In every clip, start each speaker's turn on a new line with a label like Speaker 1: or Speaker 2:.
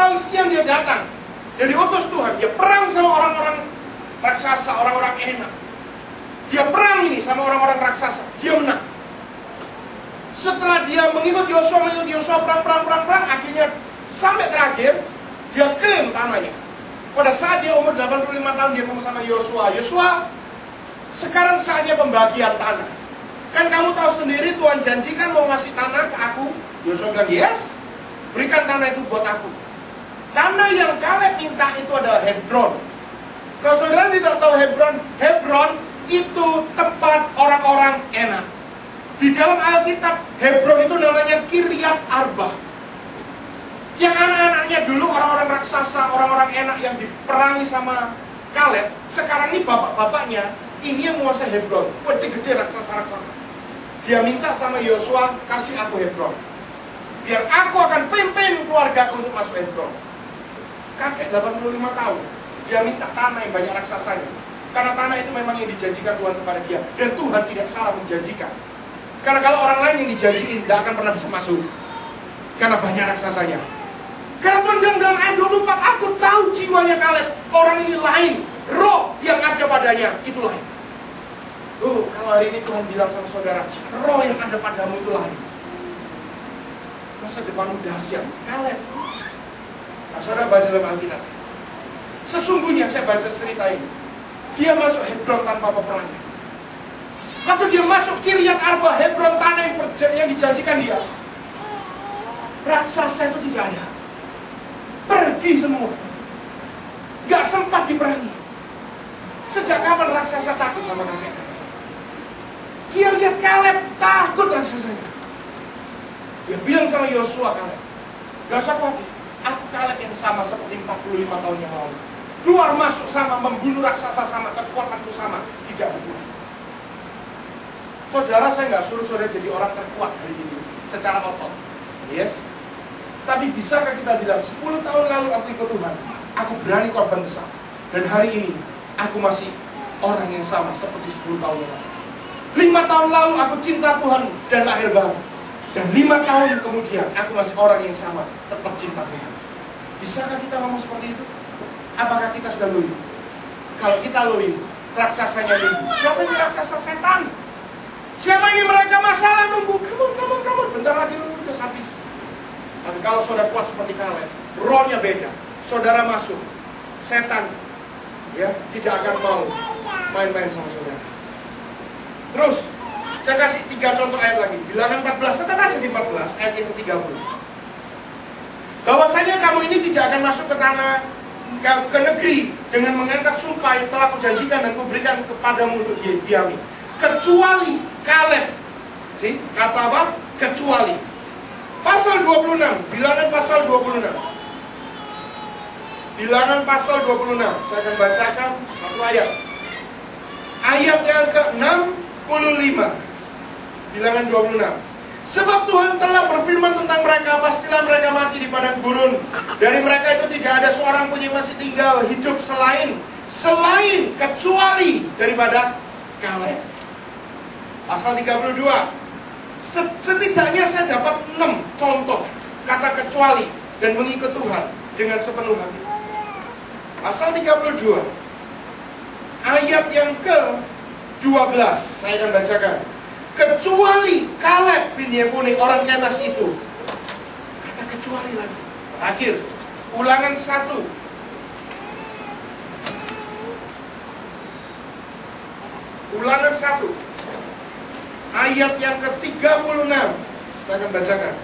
Speaker 1: tahun sekian dia datang, dia diutus Tuhan, dia perang sama orang-orang raksasa, orang-orang enak. Dia perang ini sama orang-orang raksasa, dia menang. Setelah dia mengikut Yosua, perang, akhirnya sampai terakhir dia klaim tanahnya. Pada saat dia umur 85 tahun, dia ngomong sama Yosua, Yosua, sekarang saatnya pembagian tanah. Kan kamu tahu sendiri Tuhan janjikan mau ngasih tanah ke aku. Yosua bilang, yes, berikan tanah itu buat aku. Tanah yang Kaleb minta itu adalah Hebron. Kalau saudara tidak tahu Hebron, Hebron itu tempat orang-orang enak. Di dalam Alkitab, Hebron itu namanya Kiryat Arba. Yang anak-anaknya dulu orang-orang raksasa, orang-orang enak yang diperangi sama Kaleb, sekarang ini bapak-bapaknya, ini yang menguasai Hebron. Gede-gede raksasa-raksasa. Dia minta sama Yosua, kasih aku Hebron. Biar aku akan pimpin keluargaku untuk masuk Hebron. Kakek 85 tahun, dia minta tanah yang banyak raksasanya. Karena tanah itu memang yang dijanjikan Tuhan kepada dia. Dan Tuhan tidak salah menjanjikan. Karena kalau orang lain yang dijanjiin, tidak akan pernah bisa masuk. Karena banyak raksasanya. Karena Tuhan bilang dalam ayat 24, aku tahu jiwanya Kaleb. Orang ini lain. Roh yang ada padanya, itu lain. Kalau hari ini Tuhan bilang sama saudara, roh yang ada padamu itu lain. Masa depanmu dahsyat. Kaleb. Nah, saudara baca dalam Alkitab. Sesungguhnya saya baca cerita ini. Dia masuk Hebron tanpa peperangan. Waktu dia masuk Kiryat Arba, Hebron, tanah yang dijanjikan dia, raksasa itu tidak ada. Pergi semua. Gak sempat diperangi. Sejak kapan raksasa takut sama kakek? Dia lihat Kaleb, takut raksasanya. Dia bilang sama Yosua, Kaleb, gak usah khawatir, aku Kaleb yang sama seperti 45 tahun yang lalu. Keluar masuk sama, membunuh raksasa sama, kekuatanku sama, tidak berguna. Saudara, saya nggak suruh saudara jadi orang terkuat hari ini secara otot, yes. Tapi bisakah kita bilang 10 tahun lalu aku ikut Tuhan, aku berani korban besar, dan hari ini aku masih orang yang sama seperti 10 tahun lalu. 5 tahun lalu aku cinta Tuhan dan lahir baru, dan 5 tahun kemudian aku masih orang yang sama, tetap cinta Tuhan. Bisakah kita ngomong seperti itu? Apakah kita sudah loyo? Kalau kita loyo, raksasanya nunggu. Siapa ini raksasa? Setan. Siapa ini mereka masalah nunggu? Kamu, bentar lagi nunggu, udah habis. Tapi kalau saudara kuat seperti Kaleb, rohnya beda. Saudara masuk, setan ya tidak akan mau main-main sama saudara. Terus, saya kasih 3 contoh ayat lagi. Bilangan 14, tetap aja di 14, ayat yang ke-30. Bahwasanya kamu ini tidak akan masuk ke tanah, ke negeri dengan mengangkat sumpah yang telah kujanjikan dan kuberikan kepadamu untuk diami, kecuali Kaleb. Kata apa? Kecuali. Pasal 26, bilangan pasal 26. Bilangan pasal 26. Saya akan bacakan satu ayat. Ayat yang ke-65. Bilangan 26. Sebab Tuhan telah berfirman tentang mereka, pastilah mereka mati di padang gurun. Dari mereka itu tidak ada seorang pun yang masih tinggal hidup selain kecuali daripada Kaleb. Pasal 32. Setidaknya saya dapat 6 contoh kata kecuali dan mengikut Tuhan dengan sepenuh hati. Pasal 32 ayat yang ke-12 saya akan bacakan. Kecuali Kaleb bin Yefune orang Kenas itu. Kata kecuali lagi. Terakhir, Ulangan 1. Ulangan 1 ayat yang ke-36. Saya akan bacakan.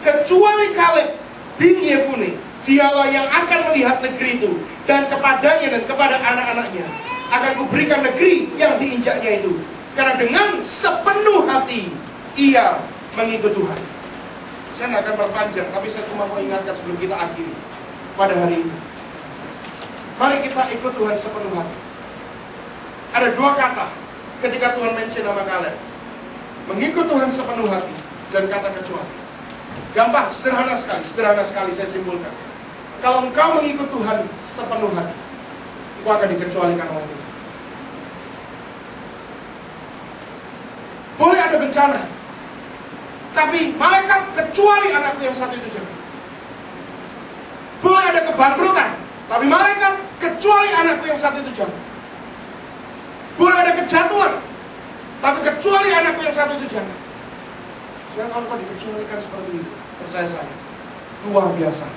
Speaker 1: Kecuali Kaleb bin Yefune, dialah yang akan melihat negeri itu, dan kepadanya dan kepada anak-anaknya akan kuberikan negeri yang diinjaknya itu, karena dengan sepenuh hati ia mengikut Tuhan. Saya nggak akan berpanjang, tapi saya cuma mau ingatkan sebelum kita akhiri pada hari ini. Mari kita ikut Tuhan sepenuh hati. Ada 2 kata ketika Tuhan mention nama Kaleb. Mengikut Tuhan sepenuh hati dan kata kecuali. Gampang, sederhana sekali saya simpulkan. Kalau engkau mengikut Tuhan sepenuh hati, engkau akan dikecualikan oleh Tuhan. Boleh ada bencana, tapi malaikat kecuali anakku yang satu itu jangan. ada kebangkrutan, tapi malaikat, kecuali anakku yang satu itu jangan. Boleh ada kejatuhan, tapi kecuali anakku yang satu itu jangan. Saya kalau kau dikecualikan seperti itu, percaya saya, luar biasa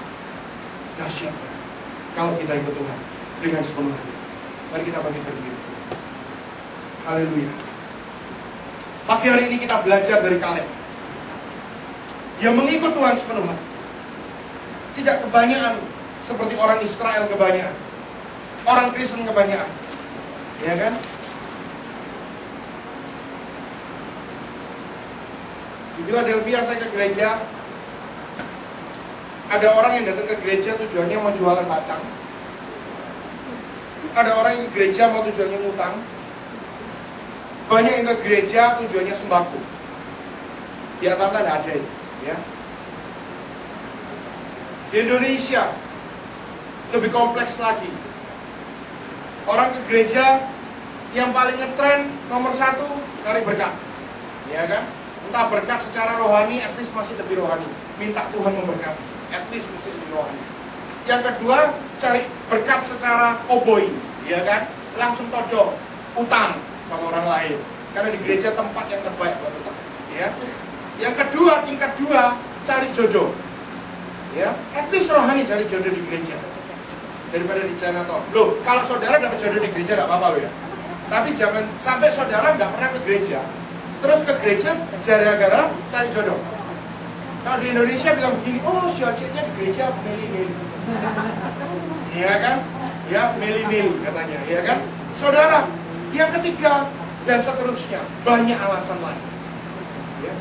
Speaker 1: dahsyatnya kalau kita ikut Tuhan dengan sepenuh hati. Mari kita bangkit berdiri. Haleluya. Pagi hari ini kita belajar dari Kaleb yang mengikut Tuhan sepenuh hati. Tidak kebanyakan seperti orang Israel kebanyakan, orang Kristen kebanyakan, ya kan? Di Philadelphia saya ke gereja, ada orang yang datang ke gereja tujuannya mau jualan bacang. Ada orang yang ke gereja mau tujuannya ngutang. Banyak yang ke gereja tujuannya sembako. Di Atlanta ada itu, ya. Di Indonesia lebih kompleks lagi. Orang ke gereja yang paling ngetren nomor satu cari berkat, ya kan? Entah berkat secara rohani, at least masih lebih rohani. Minta Tuhan memberkati, at least masih lebih rohani. Yang kedua, cari berkat secara oboi, ya kan? Langsung todong, utang sama orang lain. Karena di gereja tempat yang terbaik buat utang, ya. Yang kedua, tingkat dua, cari jodoh, ya. At least rohani cari jodoh di gereja daripada di China toh. Loh, kalau saudara dapat jodoh di gereja tidak apa-apa ya. Tapi jangan sampai saudara nggak pernah ke gereja, terus ke gereja gara-gara cari jodoh. Kalau di Indonesia bilang begini, oh si Acehnya di gereja meli-meli, iya kan? Ya meli-meli katanya, iya kan? Saudara, yang ketiga dan seterusnya banyak alasan lain. Ya.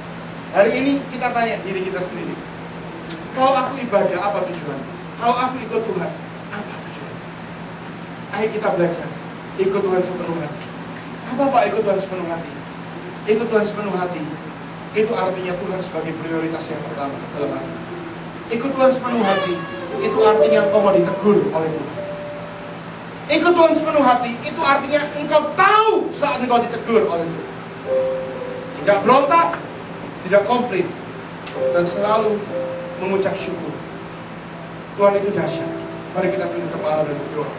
Speaker 1: Hari ini kita tanya diri kita sendiri, kalau aku ibadah apa tujuannya? Kalau aku ikut Tuhan apa tujuannya? Ayo kita belajar ikut Tuhan sepenuh hati. Apa Pak ikut Tuhan sepenuh hati? Ikut Tuhan sepenuh hati itu artinya Tuhan sebagai prioritas yang pertama dalam hati. Ikut Tuhan sepenuh hati itu artinya engkau mau ditegur oleh Tuhan. Ikut Tuhan sepenuh hati itu artinya engkau tahu saat engkau ditegur oleh Tuhan. Tidak berontak, tidak komplain, dan selalu mengucap syukur. Tuhan itu dahsyat. Mari kita tunduk kepala dan berdoa.